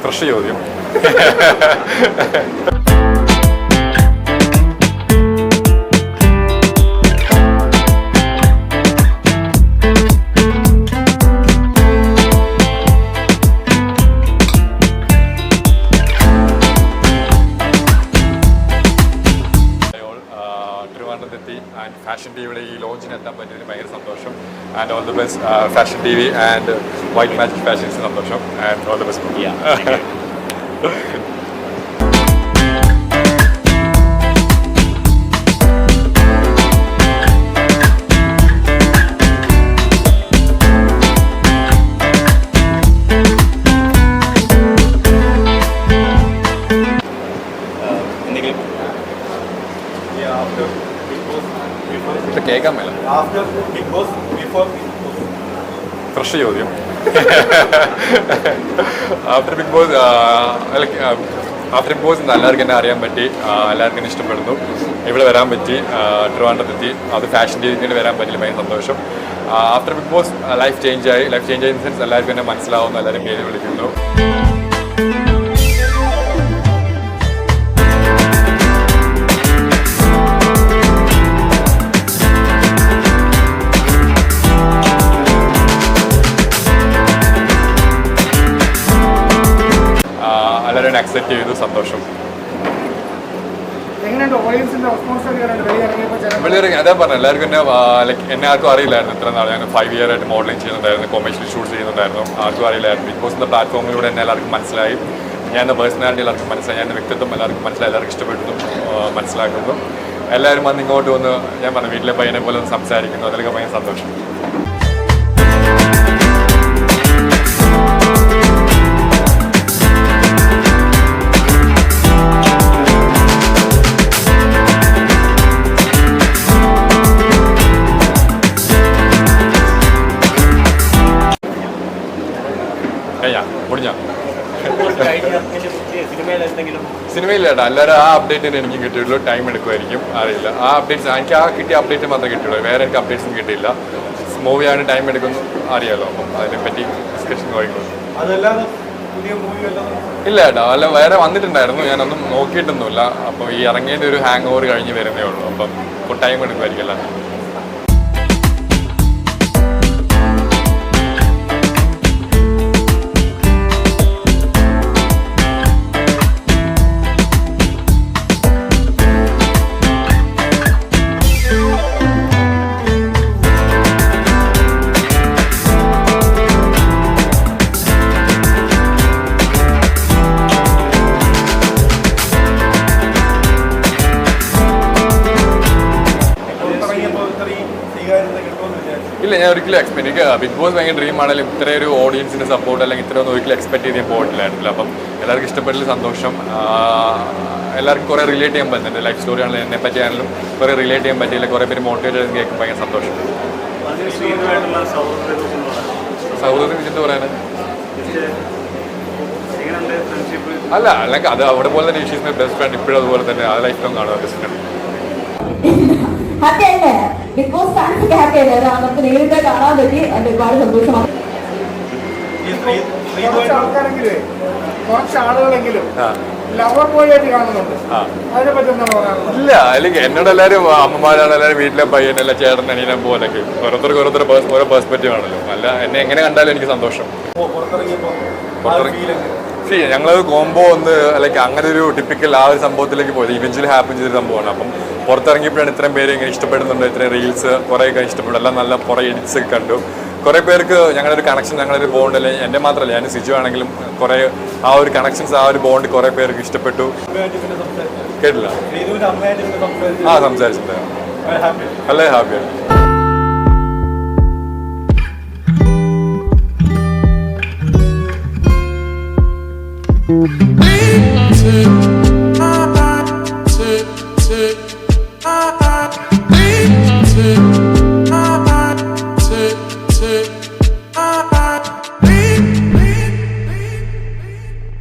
Fresh ചോദ്യം. And fashion T വിയുടെ ഈ ലോഞ്ചിന് എത്താൻ പറ്റിയതിന് ഭയങ്കര സന്തോഷം. And all the best fashion T V and white magic fashions സന്തോഷം. And all the best. കേൾക്കാൻ മേല. ഫ്രഷ് ചോദ്യം. ആഫ്റ്റർ ബിഗ് ബോസ് എല്ലാവർക്കും എന്നെ അറിയാൻ പറ്റി, എല്ലാവർക്കും എന്നെ ഇഷ്ടപ്പെടുന്നു. ഇവിടെ വരാൻ പറ്റി, ട്രിവാൻഡ്രത്തെത്തി, അത് ഫാഷൻ ടി വിക്ക് വരാൻ പറ്റില്ല, ഭയങ്കര സന്തോഷം. After Bigg Boss life change ആയി ഇൻ സെൻസ് എല്ലാവർക്കും എന്നെ മനസ്സിലാവുന്നു, എല്ലാവരും പേര് വിളിക്കുന്നു. എല്ലാവരും അക്സെപ്റ്റ് ചെയ്തു, സന്തോഷം. അതാ പറഞ്ഞു, എല്ലാവർക്കും എന്നെ ആർക്കും അറിയില്ലായിരുന്നു. ഇത്ര നാൾ ഞാൻ 5 year ആയിട്ട് മോഡലിംഗ് ചെയ്യുന്നുണ്ടായിരുന്നു, കൊമേഴ്ഷ്യൽ ഷൂട്ട് ചെയ്യുന്നുണ്ടായിരുന്നു. ആർക്കും അറിയില്ലായിരുന്നു. ബിഗ് ബോസിൻ്റെ പ്ലാറ്റ്ഫോമിലൂടെ എന്നെ എല്ലാവർക്കും മനസ്സിലായി. ഞാൻ പേഴ്സണാലിറ്റി എല്ലാവർക്കും മനസ്സിലായി, ഞാൻ വ്യക്തിത്വം എല്ലാവർക്കും മനസ്സിലായി, എല്ലാവർക്കും ഇഷ്ടപ്പെടുന്നു, മനസ്സിലാക്കുന്നു. എല്ലാവരും വന്ന് ഇങ്ങോട്ട് വന്ന് ഞാൻ പറഞ്ഞു വീട്ടിലെ പയ്യനെ പോലെ ഒന്ന് സംസാരിക്കുന്നു. അതിലൊക്കെ ഭയങ്കര സന്തോഷം. സിനിമയില്ലേട്ടാ, എല്ലാവരും ആ അപ്ഡേറ്റിന് എനിക്ക് കിട്ടിയുള്ളൂ. ടൈം എടുക്കുമായിരിക്കും, അറിയില്ല. ആ അപ്ഡേറ്റ്സ് എനിക്ക് കിട്ടിയ അപ്ഡേറ്റ് മാത്രമേ കിട്ടിയുള്ളൂ, വേറെ എനിക്ക് അപ്ഡേറ്റ്സും കിട്ടിയില്ല. മൂവിയാണ്, ടൈം എടുക്കുന്നു, അറിയാലോ. അപ്പം അതിനെപ്പറ്റി ഡിസ്കഷൻ കഴിക്കുന്നു. ഇല്ല ഏട്ടാ, അല്ല വേറെ വന്നിട്ടുണ്ടായിരുന്നു, ഞാനൊന്നും നോക്കിയിട്ടൊന്നുമില്ല. അപ്പോൾ ഈ ഇറങ്ങിയതിൻ്റെ ഒരു ഹാങ് ഓവർ കഴിഞ്ഞ് വരുന്നേ ഉള്ളൂ. അപ്പം ഇപ്പോൾ ടൈം എടുക്കുമായിരിക്കും അല്ല. ഇല്ല, ഞാൻ ഒരിക്കലും എനിക്ക് ബിഗ് ബോസ് ഭയങ്കര ഡ്രീം ആണെങ്കിലും ഇത്രയും ഒരു ഓഡിയൻസിൻ്റെ സപ്പോർട്ട് അല്ലെങ്കിൽ ഇത്രയൊന്നും ഒരിക്കലും എക്സ്പെക്ട് ചെയ്ത് പോയിട്ടില്ലായിരുന്നില്ല. അപ്പം എല്ലാവർക്കും ഇഷ്ടപ്പെട്ടില്ല, സന്തോഷം. എല്ലാവർക്കും കുറേ റിലേറ്റ് ചെയ്യാൻ പറ്റുന്നുണ്ട്. ലൈഫ് സ്റ്റോറി ആണെങ്കിലും എന്നെ പറ്റിയാണെങ്കിലും കുറേ റിലേറ്റ് ചെയ്യാൻ പറ്റിയില്ല. കുറേ പേര് മോട്ടിവേറ്റ് ചെയ്ത് കേൾക്കും, ഭയങ്കര സന്തോഷം. സൗഹൃദം എന്ത് പറയാനാണ്? അല്ല, അല്ലെങ്കിൽ അത് അവിടെ പോലെ തന്നെ ഷീസ് മൈ ബെസ്റ്റ് ഫ്രണ്ട്. ഇപ്പോഴും അതുപോലെ തന്നെ ആ ലൈഫ് ലോങ് ആണ് ബെസ്റ്റ് ഫ്രണ്ട്. ഹാപ്പിയല്ലേ? ബിഗ് ബോസ് ഫാൻസ് ഹാപ്പിയല്ലേ? നമുക്ക് നേരിട്ട് കാണാൻ പറ്റി, അത് ഒരുപാട് സന്തോഷമാണ്. ഇല്ല, അല്ലെങ്കിൽ എന്നോട് എല്ലാവരും അമ്മമാരാണ്, എല്ലാവരും വീട്ടിലെ പയ്യനല്ല, ചേട്ടൻ, അനിയനെ പോലൊക്കെ ഓരോരുത്തർക്ക് ഓരോ പെർസ്പെക്റ്റീവ് ആണല്ലോ. അല്ല, എന്നെ എങ്ങനെ കണ്ടാലും എനിക്ക് സന്തോഷം. ഞങ്ങളൊരു കോംബോ ഒന്ന് അല്ലെങ്കിൽ അങ്ങനെ ഒരു ടിപ്പിക്കൽ ആ ഒരു സംഭവത്തിലേക്ക് പോയത് ഇവൻച്വലി ഹാപ്പൻ ചെയ്തൊരു സംഭവമാണ്. അപ്പം പുറത്തിറങ്ങിയപ്പോഴാണ് ഇത്രയും പേര് ഇങ്ങനെ ഇഷ്ടപ്പെടുന്നുണ്ട്, ഇത്രയും റീൽസ് കുറേയൊക്കെ ഇഷ്ടപ്പെടും, എല്ലാം നല്ല കുറേ എഡിറ്റ്സ് ഒക്കെ കണ്ടു. കുറേ പേർക്ക് ഞങ്ങളൊരു കണക്ഷൻ, ഞങ്ങളൊരു ബോണ്ട്, അല്ലെങ്കിൽ എൻ്റെ മാത്രമല്ല, ഞാൻ സിജു ആണെങ്കിലും കുറേ ആ ഒരു കണക്ഷൻസ്, ആ ഒരു ബോണ്ട് കുറേ പേർക്ക് ഇഷ്ടപ്പെട്ടു. കേട്ടില്ല? ആ, സംസാരിച്ചിട്ടുണ്ടായിരുന്നു. വളരെ ഹാപ്പിയാണ്. Bleed